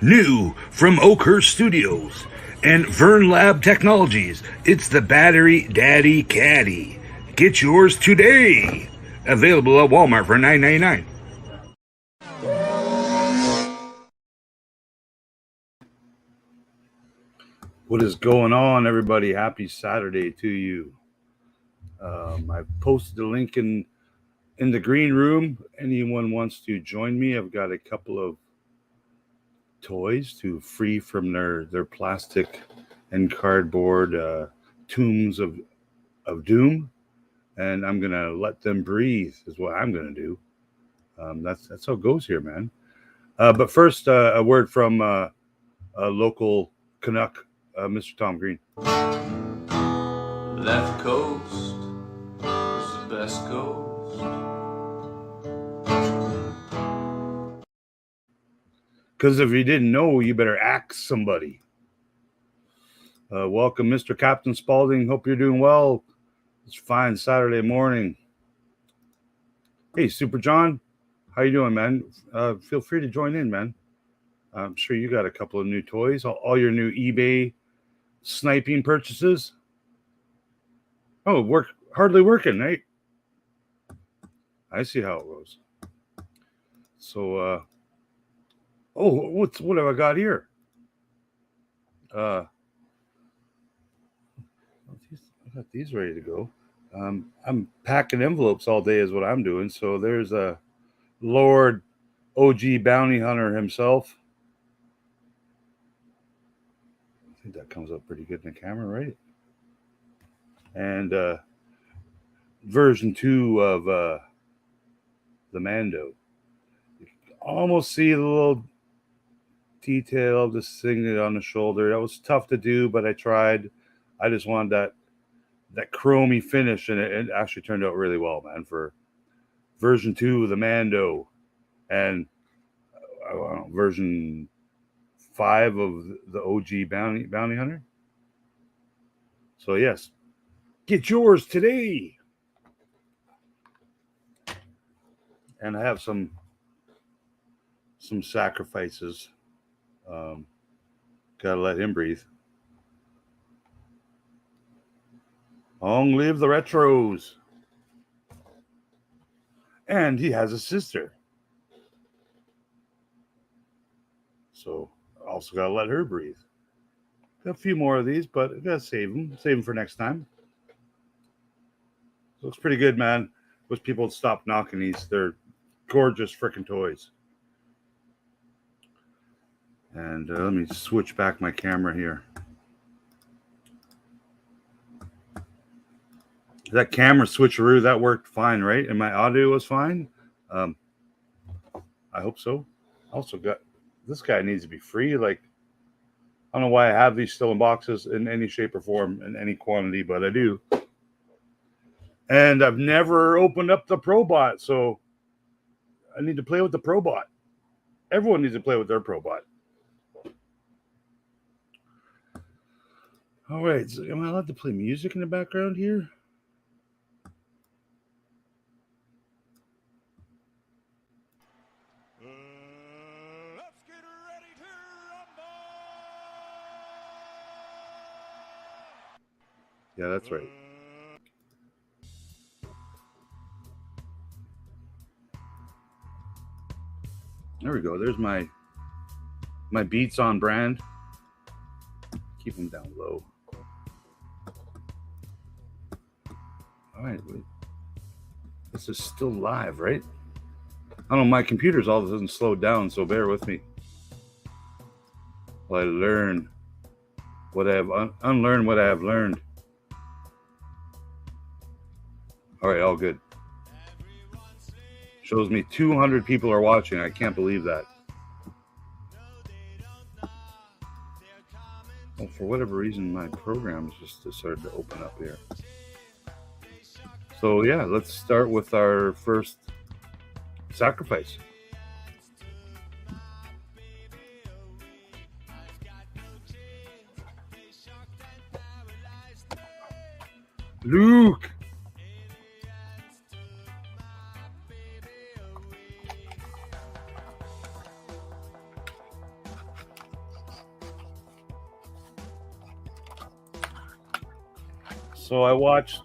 New from Oakhurst Studios and Vern Lab Technologies, it's the Battery Daddy Caddy. Get yours today. Available at Walmart for $9.99. What is going on, everybody? Happy Saturday to you. I posted the link in the green room. Anyone wants to join me? I've got a couple of toys to free from their plastic and cardboard tombs of doom, and I'm gonna let them breathe is what I'm gonna do. That's how it goes here, man. But first, a word from a local Canuck, Mr. Tom Green. Left coast is the best coast. Because if you didn't know, you better ask somebody. Welcome, Mr. Captain Spaulding. Hope you're doing well. It's fine Saturday morning. Hey, Super John. How you doing, man? Feel free to join in, man. I'm sure you got a couple of new toys. All your new eBay sniping purchases. Oh, hardly working, right? I see how it goes. So, what have I got here? I got these ready to go. I'm packing envelopes all day is what I'm doing. So there's a Lord OG Bounty Hunter himself. I think that comes up pretty good in the camera, right? And version 2 of the Mando. You can almost see the little detail of the signet on the shoulder. That was tough to do, but I tried. I just wanted that chromy finish, and it actually turned out really well, man, for version 2 of the Mando and version 5 of the OG Bounty Hunter. So yes, get yours today. And I have some sacrifices. Gotta let him breathe. Long live the retros. And he has a sister. So also gotta let her breathe. Got a few more of these, but I gotta save them for next time. Looks pretty good, man. Wish people would stop knocking these. They're gorgeous freaking toys. And let me switch back my camera here. That camera switcheroo, that worked fine, right? And my audio was fine. I hope so. Also got this guy needs to be free. Like, I don't know why I have these still in boxes in any shape or form in any quantity, but I do. And I've never opened up the Probot, so I need to play with the Probot. Everyone needs to play with their Probot. All right, so am I allowed to play music in the background here? Let's get ready to rumble! Yeah, that's right. There we go. There's my beats on brand. Keep them down low. All right, wait. This is still live, right? I don't know. My computer's all of a sudden slowed down, so bear with me while I learn what I have unlearn what I have learned. All right, all good. Shows me 200 people are watching. I can't believe that. Well, for whatever reason, my program just decided to open up here. So yeah, let's start with our first sacrifice. Luke. So I watched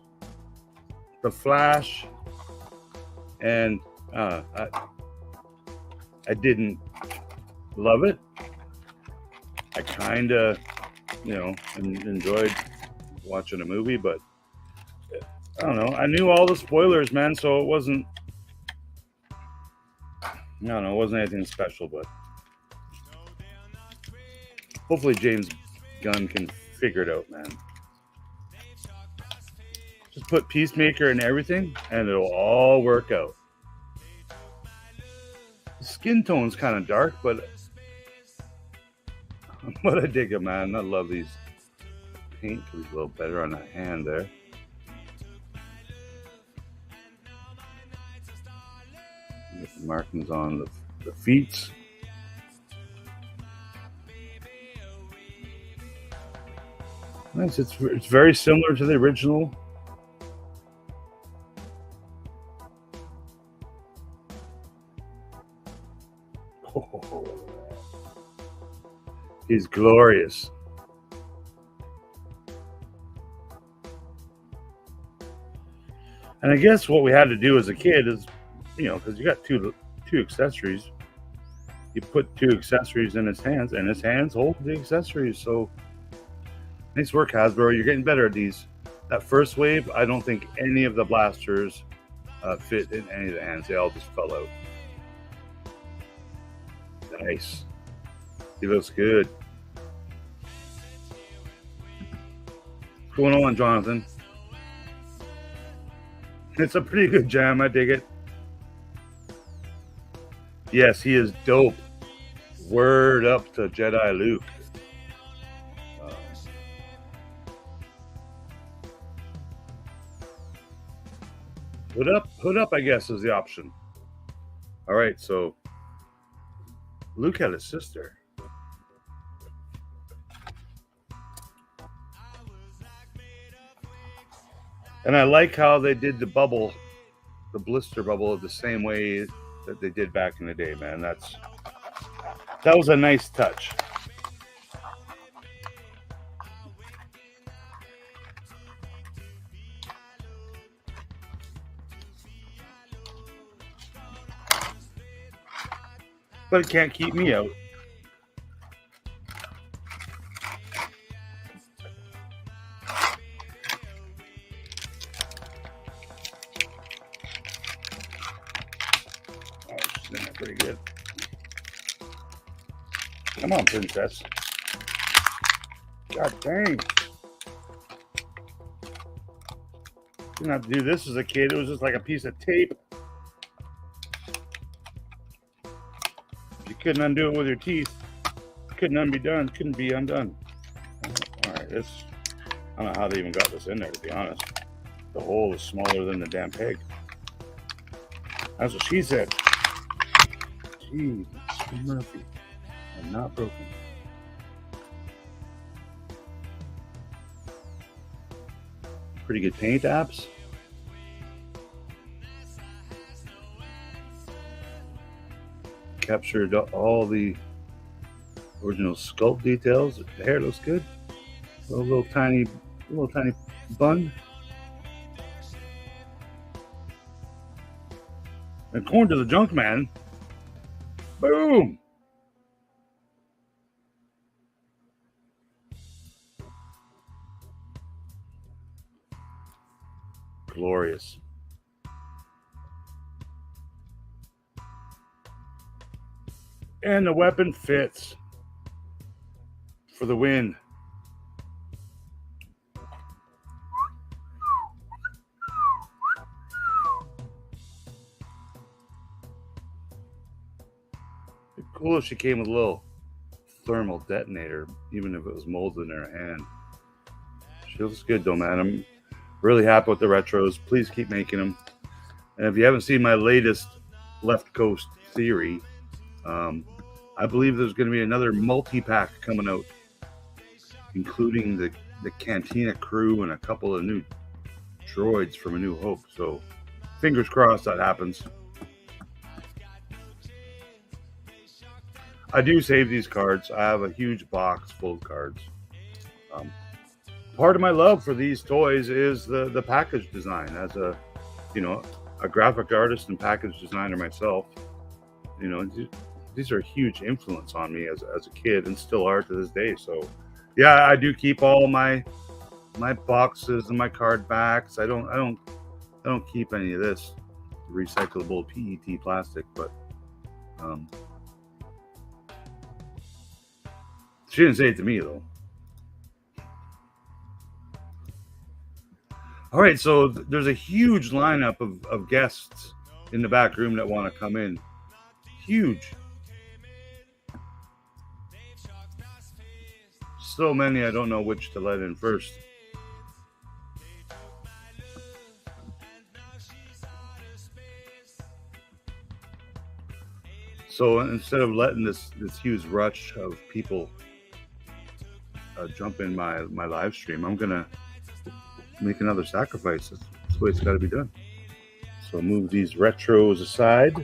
The Flash, and I didn't love it. I kind of, enjoyed watching a movie, but I don't know. I knew all the spoilers, man, so it wasn't, it wasn't anything special, but hopefully James Gunn can figure it out, man. Just put Peacemaker in everything, and it'll all work out. The skin tone's kind of dark, but I dig it, man. I love these. Paint was a little better on that hand there. Get the markings on the feet. Nice. It's very similar to the original. Oh, he's glorious. And I guess what we had to do as a kid is, because you got two accessories, you put two accessories in his hands, and his hands hold the accessories. So nice work, Hasbro. You're getting better at these. That first wave, I don't think any of the blasters fit in any of the hands. They all just fell out. Nice. He looks good. What's going on, Jonathan? It's a pretty good jam. I dig it. Yes, he is dope. Word up to Jedi Luke. Hood up, I guess, is the option. All right, so Luke had a sister. And I like how they did the bubble, the blister bubble, the same way that they did back in the day, man. That was a nice touch. But it can't keep me out. Oh, she's doing pretty good. Come on, princess. God dang. Didn't have to do this as a kid. It was just like a piece of tape. You couldn't undo it with your teeth. Couldn't be undone. All right, I don't know how they even got this in there, to be honest. The hole is smaller than the damn peg. That's what she said. Jeez, Murphy. I'm not broken. Pretty good paint apps. Captured all the original sculpt details. The hair looks good. A little tiny bun. And Corn to the Junk Man. Boom! Glorious. And the weapon fits for the win. It'd be cool if she came with a little thermal detonator, even if it was molded in her hand. She looks good though, man. I'm really happy with the retros. Please keep making them. And if you haven't seen my latest Left Coast theory, I believe there's going to be another multi-pack coming out, including the Cantina crew and a couple of new droids from A New Hope. So fingers crossed that happens. I do save these cards. I have a huge box full of cards. part of my love for these toys is the package design. As a, you know, a graphic artist and package designer myself, you know, these are a huge influence on me as a kid and still are to this day. So yeah, I do keep all my boxes and my card backs. I don't keep any of this recyclable PET plastic, but she didn't say it to me though. All right, so there's a huge lineup of guests in the back room that want to come in. Huge. So many, I don't know which to let in first. So instead of letting this huge rush of people jump in my live stream, I'm gonna make another sacrifice. That's the way it's got to be done. So move these retros aside.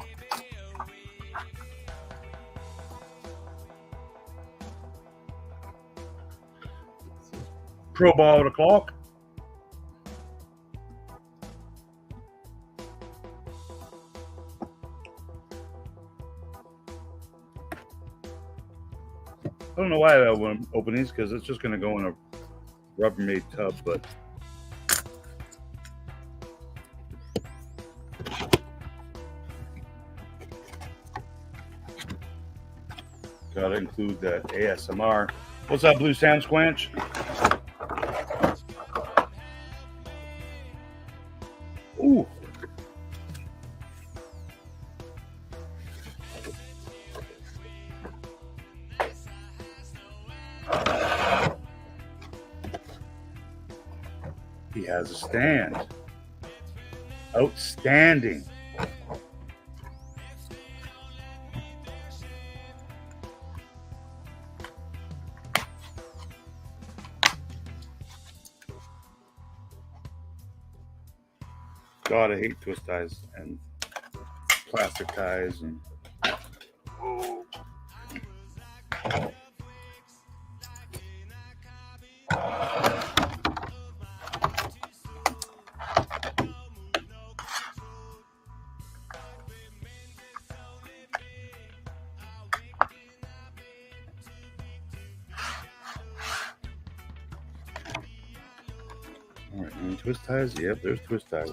Pro ball o'clock. I don't know why I want to open these, because it's just going to go in a Rubbermaid tub, but gotta include that ASMR. What's up, Blue Sam Squanch? Ooh. He has a stand. Outstanding. God, I hate twist ties and plastic ties and all right, and twist ties. Yep, there's twist ties.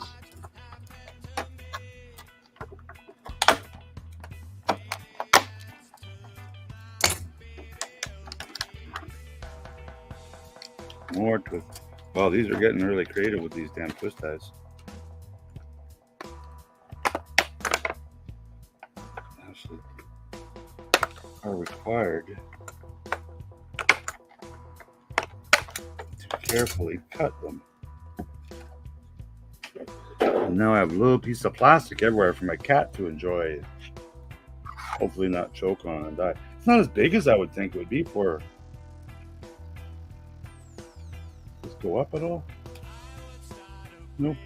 More twist. Wow, these are getting really creative with these damn twist ties. Actually, are required to carefully cut them. And now I have a little piece of plastic everywhere for my cat to enjoy. Hopefully not choke on and die. It's not as big as I would think it would be for. Go up at all? Nope.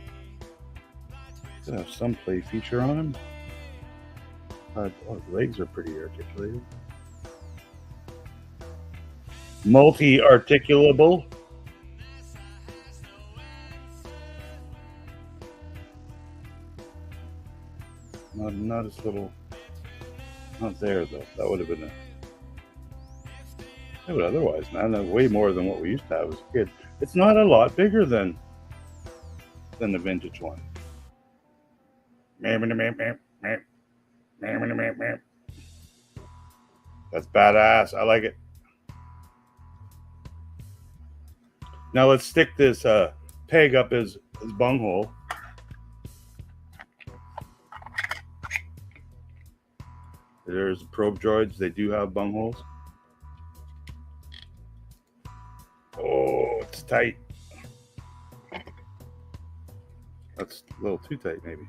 Does have some play feature on him. His legs are pretty articulated. Multi-articulable. Not as little. Not there though. That would have been a. But otherwise, man, way more than what we used to have as a kid. It's not a lot bigger than the vintage one. That's badass. I like it. Now let's stick this peg up his bunghole. There's probe droids. They do have bungholes. Oh, it's tight. That's a little too tight, maybe.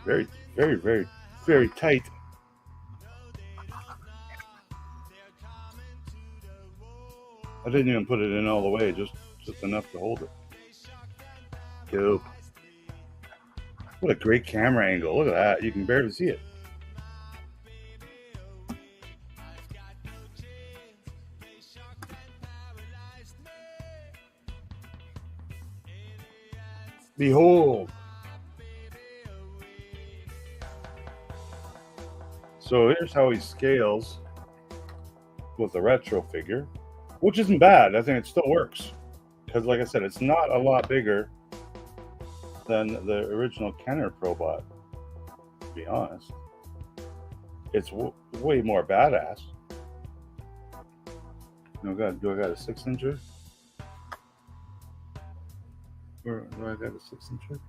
Very, very, very, very tight. I didn't even put it in all the way, just enough to hold it. Go. What a great camera angle. Look at that. You can barely see it. Behold. So here's how he scales with the retro figure, which isn't bad. I think it still works. Because like I said, it's not a lot bigger than the original Kenner Probot, to be honest. It's way more badass. Do I got a 6-incher? Or do I got a 6-incher?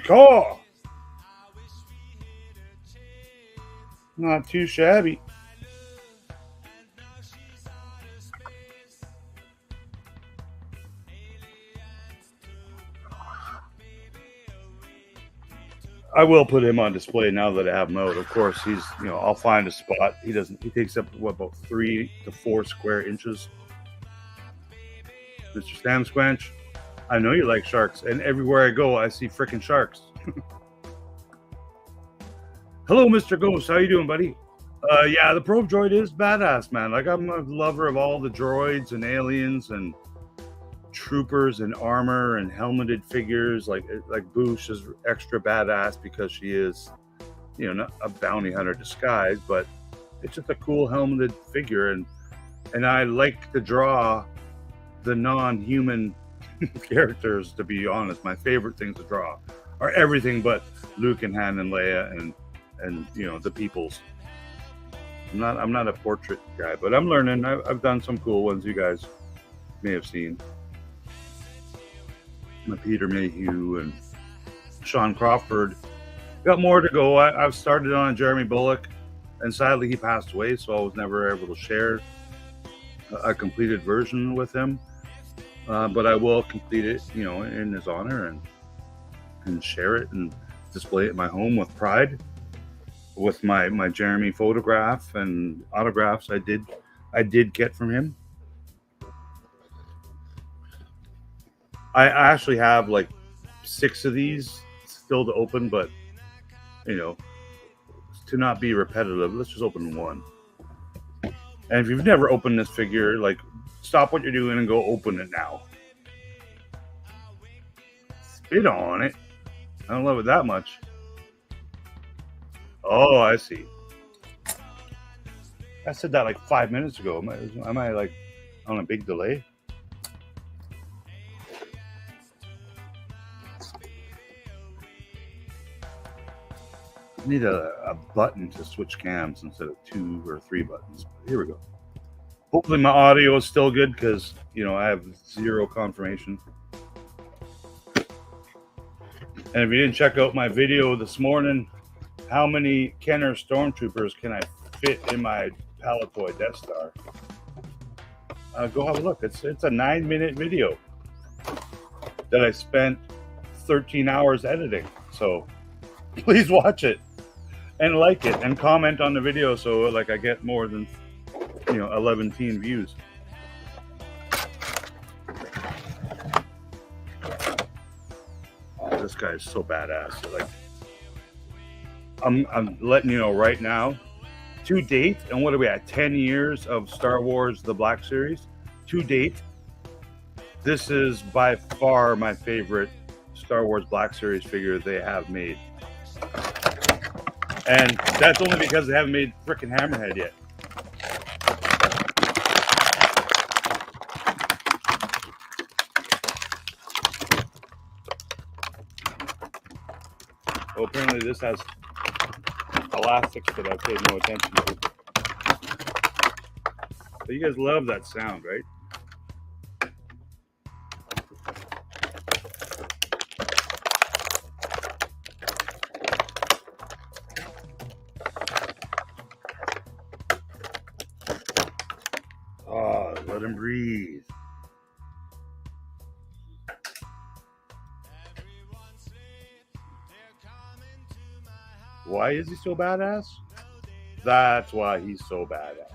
Caw! Not too shabby. I will put him on display now that I have him out. Of course, he's, I'll find a spot. He takes up about 3 to 4 square inches. Mr. Stam Squanch, I know you like sharks, and everywhere I go, I see frickin' sharks. Hello, Mr. Ghost. How you doing, buddy? Yeah, the probe droid is badass, man. Like, I'm a lover of all the droids and aliens and troopers and armor and helmeted figures. Like Boosh is extra badass because she is, not a bounty hunter disguised, but it's just a cool helmeted figure, and I like to draw the non-human characters. To be honest, my favorite things to draw are everything but Luke and Han and Leia and the peoples. I'm not a portrait guy, but I'm learning. I've done some cool ones you guys may have seen. Peter Mayhew and Sean Crawford. Got more to go. I've started on Jeremy Bullock, and sadly he passed away, so I was never able to share a completed version with him. But I will complete it, in his honor and share it and display it in my home with pride, with my Jeremy photograph and autographs I did get from him. I actually have like 6 of these still to open, but to not be repetitive, let's just open one. And if you've never opened this figure, like, stop what you're doing and go open it now. Spit on it. I don't love it that much. Oh, I see. I said that like 5 minutes ago. Am I like on a big delay? I need a button to switch cams instead of 2 or 3 buttons. Here we go. Hopefully my audio is still good because, I have 0 confirmation. And if you didn't check out my video this morning, how many Kenner Stormtroopers can I fit in my Palatoy Death Star? Go have a look. It's a 9-minute video that I spent 13 hours editing. So please watch it and like it and comment on the video so like I get more than 11 views. Oh, this guy is so badass. Like, I'm letting you know right now, to date, and what are we at, 10 years of Star Wars The Black Series, to date, this is by far my favorite Star Wars Black Series figure they have made. And that's only because they haven't made frickin' Hammerhead yet. Well, apparently this has elastics that I've paid no attention to. But you guys love that sound, right? Oh, let him breathe. Why is he so badass? That's why he's so badass.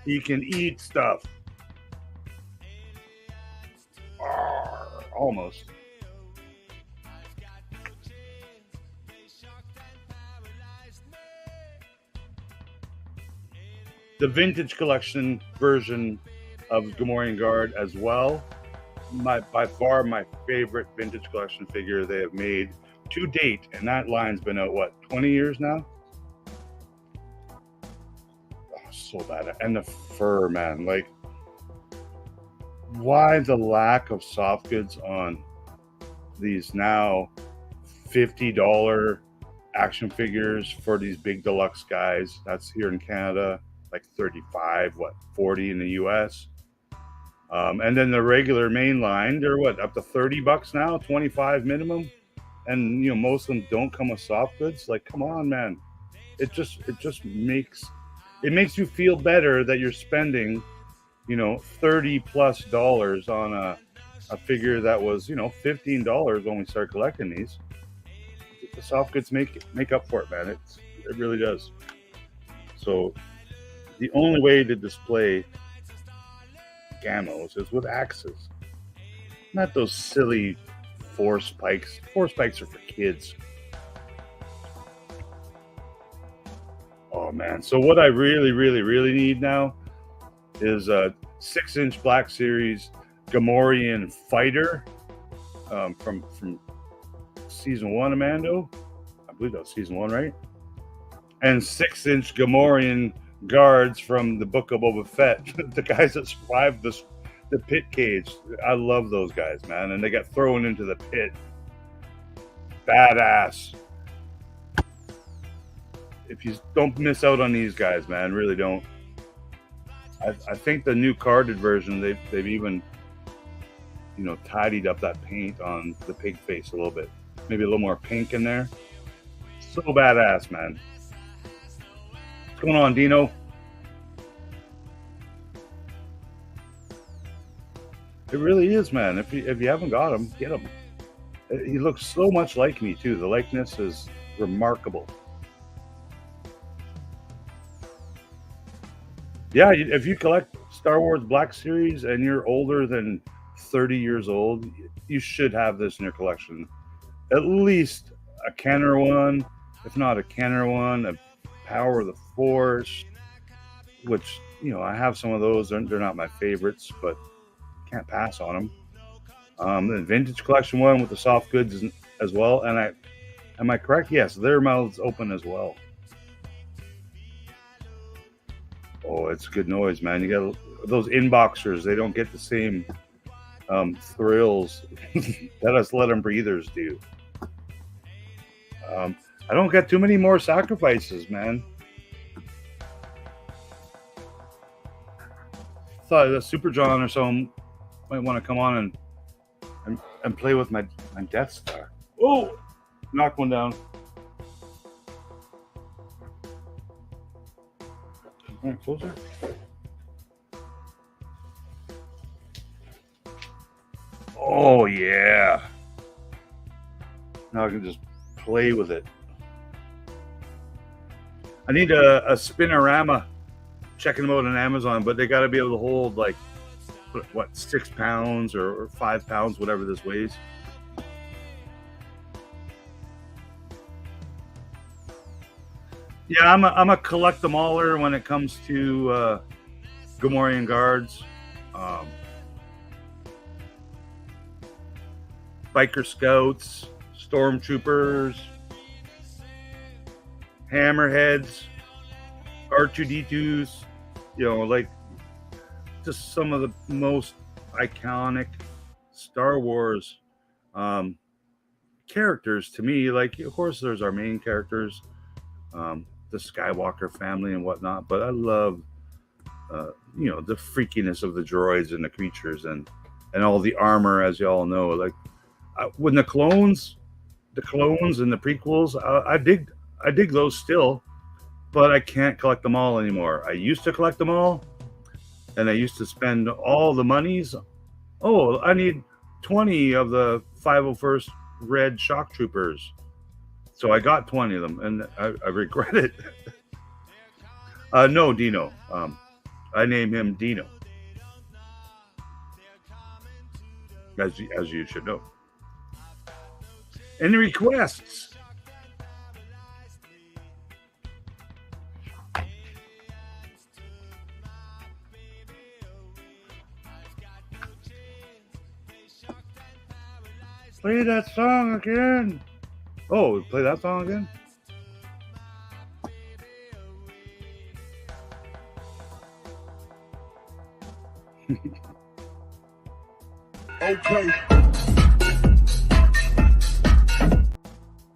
He can eat stuff. Arr. almost. The vintage collection version of Gamorrean Guard as well. By far my favorite vintage collection figure they have made to date, and that line's been out, what, 20 years now? Oh, so bad. And the fur, man. Like, why the lack of soft goods on these now $50 action figures for these big deluxe guys? That's here in Canada, like 35, 40 in the US. And then the regular main line, they're up to $30 now, 25 minimum. And most of them don't come with soft goods. Like, come on, man. It just makes you feel better that you're spending, $30+ on a figure that was, $15 when we started collecting these. The soft goods make up for it, man. It really does. So the only way to display Gamos is with axes, not those silly force spikes. Force spikes are for kids. Oh man! So what I really, really, really need now is a 6-inch Black Series Gamorrean fighter from season 1 of Mando. I believe that was season 1, right? And 6-inch Gamorrean guards from the Book of Boba Fett, the guys that survived the pit cage. I love those guys, man. And they got thrown into the pit. Badass. If you don't miss out on these guys, man, really don't. I think the new carded version, they've even tidied up that paint on the pig face a little bit. Maybe a little more pink in there. So badass, man. What's going on, Dino? It really is, man. If you haven't got him, get him. He looks so much like me too. The likeness is remarkable. Yeah, if you collect Star Wars Black Series and you're older than 30 years old, you should have this in your collection. At least a Kenner one, if not a Kenner one, a Power of the Force, which, I have some of those. They're not my favorites, but can't pass on them. The vintage collection one with the soft goods as well. And am I correct? Yes, their mouths open as well. Oh, it's a good noise, man. You got those inboxers. They don't get the same thrills that us let them breathers do. I don't get too many more sacrifices, man. Thought that Super John or someone might want to come on and play with my Death Star. Oh, knock one down. All right, closer. Oh yeah. Now I can just play with it. I need a spinorama. Checking them out on Amazon, but they got to be able to hold like 6 pounds or 5 pounds, whatever this weighs. Yeah, I'm a collect them aller when it comes to Gamorrean guards, biker scouts, stormtroopers, hammerheads, R2D2s, like just some of the most iconic Star Wars characters to me. Like, of course, there's our main characters, the Skywalker family and whatnot, but I love, the freakiness of the droids and the creatures and all the armor, as you all know. Like, when the clones and the prequels, I dig those still. But I can't collect them all anymore. I used to collect them all, and I used to spend all the monies. Oh, I need 20 of the 501st Red Shock Troopers. So I got 20 of them, and I regret it. No, Dino. I name him Dino. as you should know. Any requests? Play that song again. Oh, play that song again? Okay.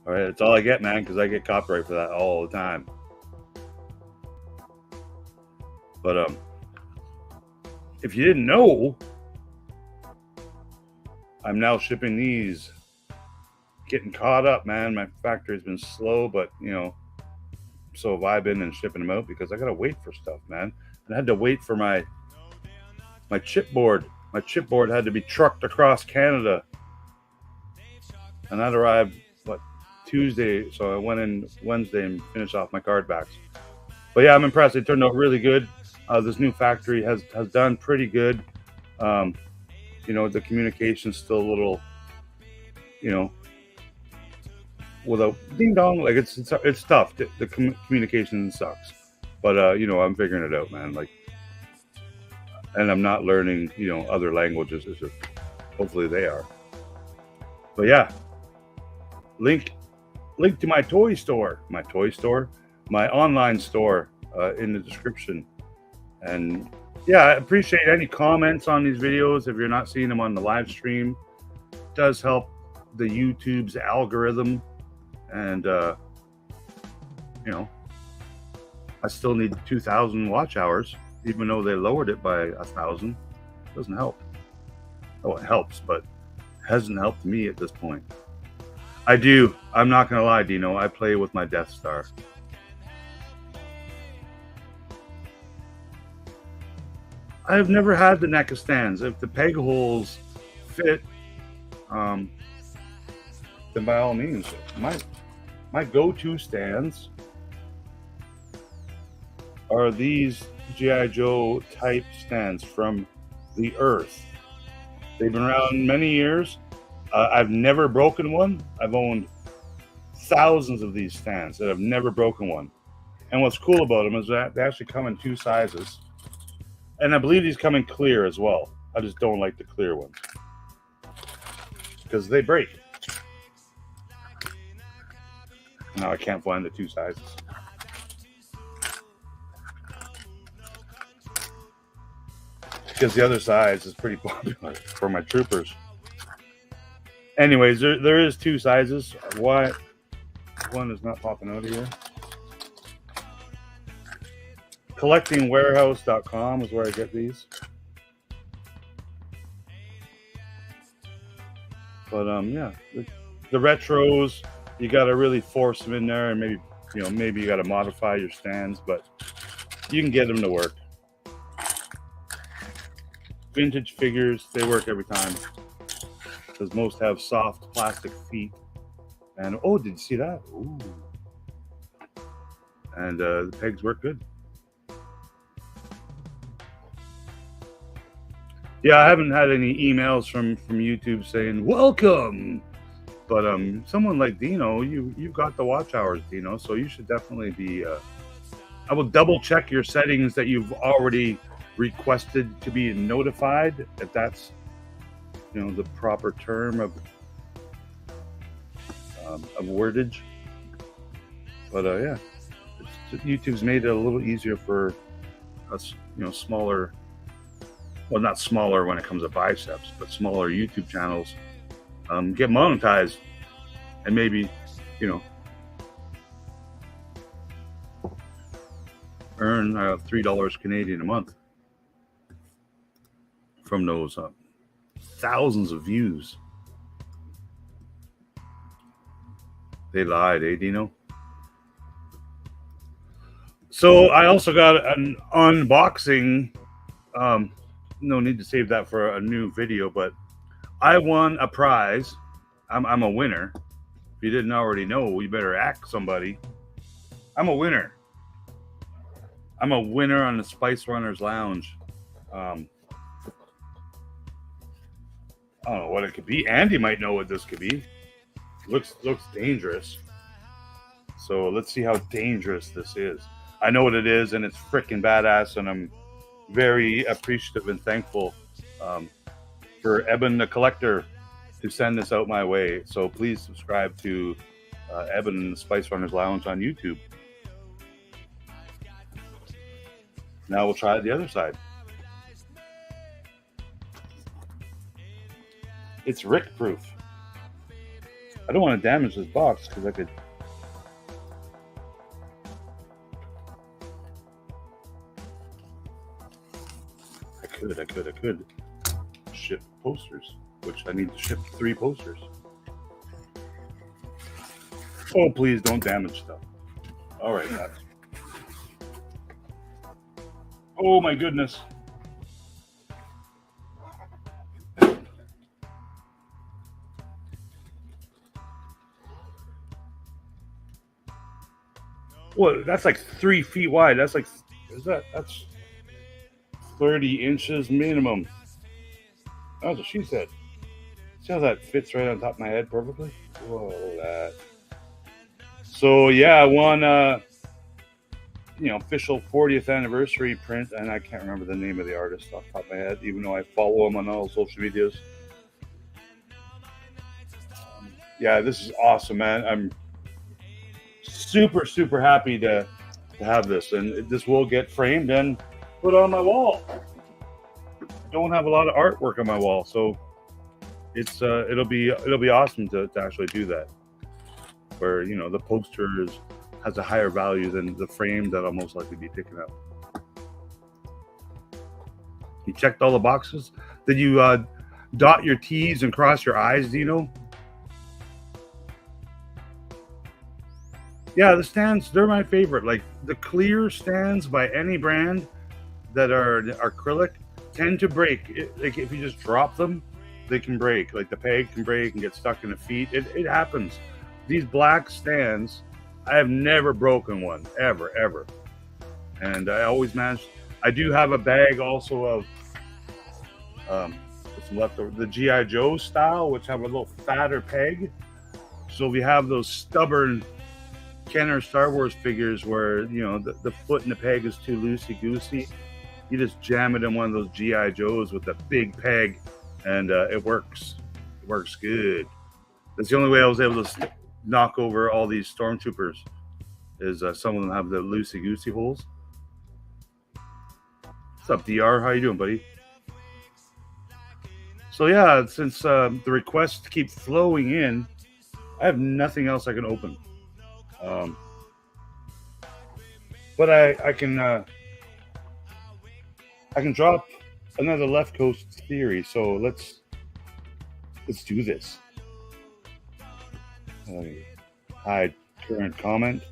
All right, that's all I get, man, because I get copyright for that all the time. But if you didn't know, I'm now shipping these. Getting caught up, man. My factory's been slow, but so have I been in shipping them out because I gotta wait for stuff, man. And I had to wait for my chipboard. My chipboard had to be trucked across Canada, and that arrived Tuesday. So I went in Wednesday and finished off my card backs. But yeah, I'm impressed. It turned out really good. This new factory has done pretty good. The communication's still a little, without ding dong, like it's tough. The communication sucks, but I'm figuring it out, man. And I'm not learning other languages. Hopefully they are. But yeah, link to my toy store, my online store in the description. And yeah, I appreciate any comments on these videos. If you're not seeing them on the live stream, it does help the YouTube's algorithm. And I still need 2,000 watch hours, even though they lowered it by 1,000. Doesn't help. Oh, it helps, but hasn't helped me at this point. I'm not gonna lie, Dino, I play with my Death Star. I've never had the NECA stands. If the peg holes fit, then by all means. My go-to stands are these G.I. Joe type stands from the Earth. They've been around many years. I've never broken one. I've owned thousands of these stands that have never broken one. And what's cool about them is that they actually come in 2 sizes. And I believe these come in clear as well. I just don't like the clear ones because they break. Now I can't find the 2 sizes. Because the other size is pretty popular for my troopers. Anyways, there is 2 sizes. Why one is not popping out of here? Collectingwarehouse.com is where I get these. But yeah, the retros, you got to really force them in there, and maybe you got to modify your stands, but you can get them to work. Vintage figures, they work every time because most have soft plastic feet. And oh, did you see that? Ooh. And the pegs work good. Yeah, I haven't had any emails from YouTube saying welcome, but someone like Dino, you've got the watch hours, Dino, so you should definitely be. I will double check your settings that you've already requested to be notified, if that's the proper term of wordage. But yeah, YouTube's made it a little easier for us, smaller. Well, not smaller when it comes to biceps, but smaller YouTube channels get monetized and maybe, earn $3 Canadian a month from those thousands of views. They lied, eh, Dino? So I also got an unboxing. No need to save that for a new video, but I won a prize. I'm a winner. If you didn't already know, you better act somebody. I'm a winner. I'm a winner on the Spice Runners Lounge. I don't know what it could be. Andy might know what this could be. Looks dangerous. So let's see how dangerous this is. I know what it is, and it's freaking badass, and I'm very appreciative and thankful for Eben the Collector to send this out my way. So please subscribe to Eben and the Spice Runners Lounge on YouTube. Now we'll try the other side. It's Rick proof. I don't want to damage this box because I could. I could ship posters, which I need to ship 3 posters. Oh, please don't damage stuff. All right, guys. Oh my goodness. Well, that's like 3 feet wide. That's like, that's 30 inches minimum. That's what she said. See how that fits right on top of my head perfectly? Whoa, that. So yeah, I won official 40th anniversary print, and I can't remember the name of the artist off the top of my head, even though I follow him on all social medias. Yeah, this is awesome, man. I'm super happy to have this, and this will get framed and put on my wall. I don't have a lot of artwork on my wall, so it's it'll be awesome to actually do that, where the poster has a higher value than the frame that I'll most likely be picking up. You checked all the boxes? Did you dot your T's and cross your I's, Dino? Yeah, the stands, they're my favorite. Like the clear stands by any brand that are acrylic tend to break. Like if you just drop them, they can break. Like the peg can break and get stuck in the feet. It happens. These black stands, I have never broken one, ever. And I always manage. I do have a bag also of some leftover, the G.I. Joe style, which have a little fatter peg. So if you have those stubborn Kenner Star Wars figures where the foot and the peg is too loosey-goosey, you just jam it in one of those G.I. Joes with the big peg, and it works. It works good. That's the only way I was able to knock over all these stormtroopers, is some of them have the loosey-goosey holes. What's up, DR? How you doing, buddy? So yeah, since the requests keep flowing in, I have nothing else I can open. But I can drop another Left Coast theory. So let's do this. Hide current comment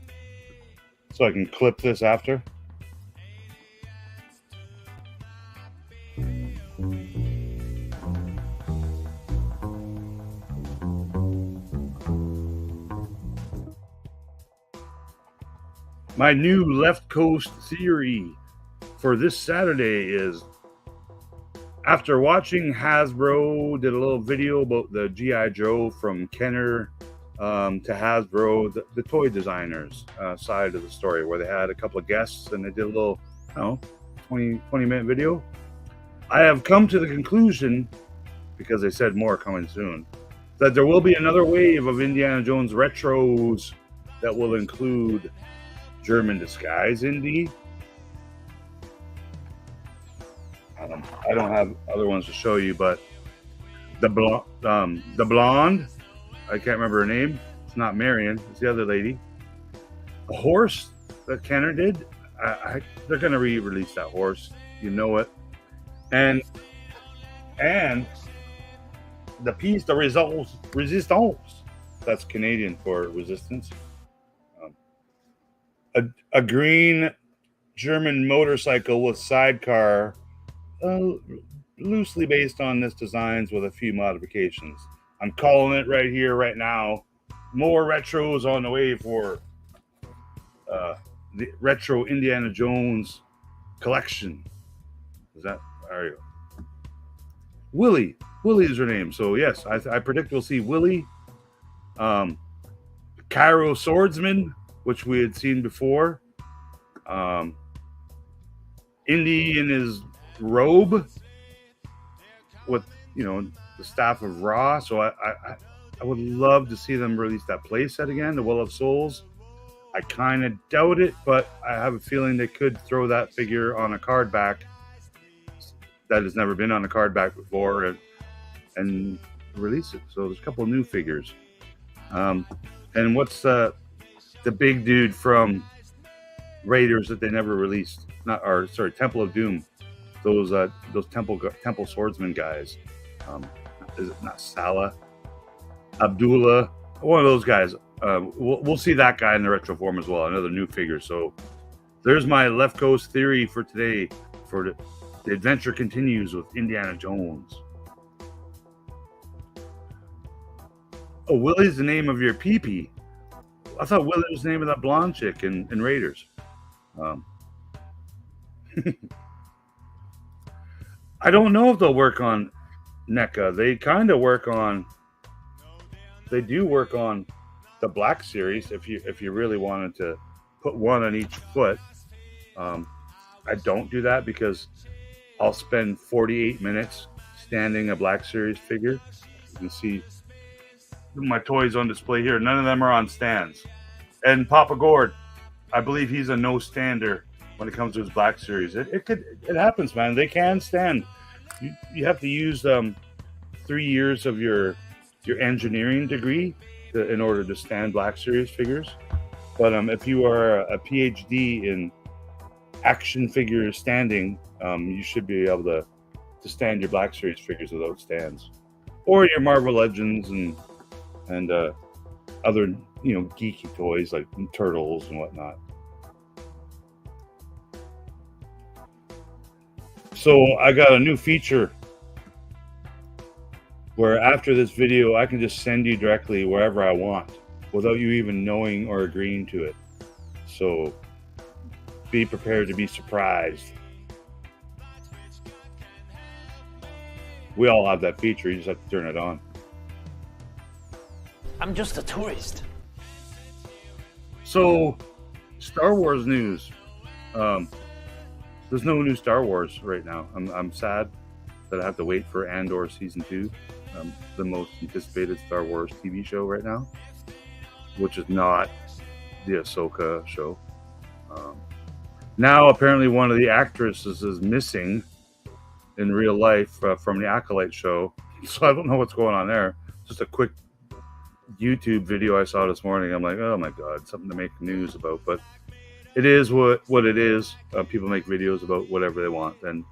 so I can clip this after. My new Left Coast theory for this Saturday is, after watching Hasbro did a little video about the G.I. Joe from Kenner to Hasbro, the toy designers side of the story, where they had a couple of guests and they did a little, 20-minute video. I have come to the conclusion, because they said more coming soon, that there will be another wave of Indiana Jones retros that will include German disguise Indy. I don't have other ones to show you, but the blonde, I can't remember her name. It's not Marion. It's the other lady. The horse that Kenner did. They're going to re-release that horse. You know it. And the piece de resistance. That's Canadian for resistance. A green German motorcycle with sidecar, loosely based on this designs with a few modifications. I'm calling it right here, right now. More retros on the way for the retro Indiana Jones collection. Is that? There you go. Willie. Willie is her name. So yes, I predict we'll see Willie, Cairo Swordsman, which we had seen before, Indy in his robe with the staff of Ra. So I would love to see them release that playset again, the Well of Souls. I kind of doubt it, but I have a feeling they could throw that figure on a card back that has never been on a card back before and release it. So there's a couple of new figures. And what's the big dude from Raiders that they never released? Temple of Doom. Those Temple Swordsman guys. Is it not Salah? Abdullah? One of those guys. We'll see that guy in the retro form as well. Another new figure. So there's my Left Coast theory for today. For the adventure continues with Indiana Jones. Oh, Willie's the name of your pee-pee. I thought Willie was the name of that blonde chick in Raiders. I don't know if they'll work on NECA. They kind of work on. They do work on the Black Series. If you really wanted to put one on each foot, I don't do that because I'll spend 48 minutes standing a Black Series figure. You can see my toys on display here. None of them are on stands. And Papa Gord, I believe he's a no stander when it comes to his Black Series. It happens, man. They can stand. You have to use 3 years of your engineering degree in order to stand Black Series figures. But if you are a PhD in action figure standing, you should be able to stand your Black Series figures without stands, or your Marvel Legends and other geeky toys like Turtles and whatnot. So I got a new feature where after this video I can just send you directly wherever I want without you even knowing or agreeing to it. So be prepared to be surprised. We all have that feature, you just have to turn it on. I'm just a tourist. So, Star Wars news. There's no new Star Wars right now. I'm sad that I have to wait for Andor Season 2, the most anticipated Star Wars TV show right now, which is not the Ahsoka show. Now, apparently, one of the actresses is missing in real life from the Acolyte show, so I don't know what's going on there. Just a quick YouTube video I saw this morning. I'm like, oh my god, something to make news about. But it is what it is. People make videos about whatever they want, and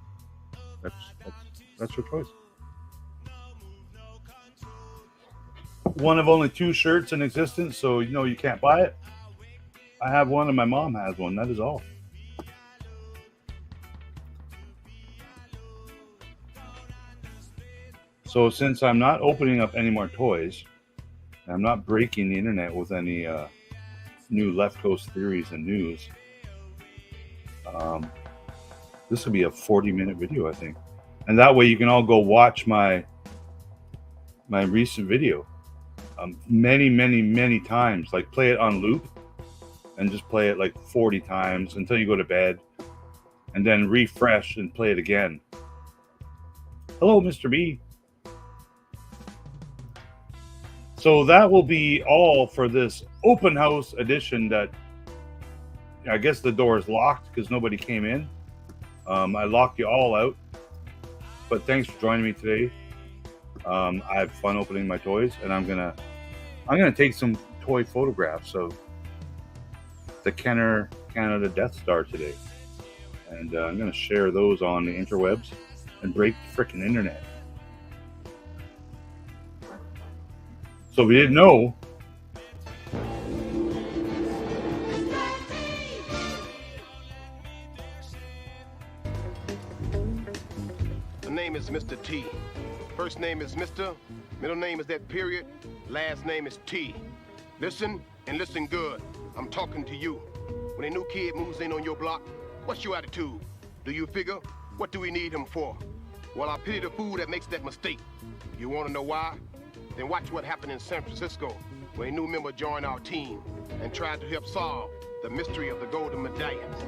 that's your choice. One of only 2 shirts in existence, so you can't buy it. I have one, and my mom has one. That is all. So since I'm not opening up any more toys, I'm not breaking the internet with any new Left Coast theories and news, this will be a 40-minute video, I think. And that way you can all go watch my recent video many times. Like, play it on loop and just play it like 40 times until you go to bed, and then refresh and play it again. Hello, Mr. B. So that will be all for this open house edition that I guess the door is locked because nobody came in. I locked you all out. But thanks for joining me today. I have fun opening my toys, and I'm gonna take some toy photographs of the Kenner Canada Death Star today. And I'm gonna share those on the interwebs and break the frickin' internet. So if you didn't know, the name is Mr. T. First name is Mr. Middle name is that period. Last name is T. Listen and listen good. I'm talking to you. When a new kid moves in on your block, what's your attitude? Do you figure, what do we need him for? Well, I pity the fool that makes that mistake. You want to know why? Then watch what happened in San Francisco when a new member joined our team and tried to help solve the mystery of the golden medallions.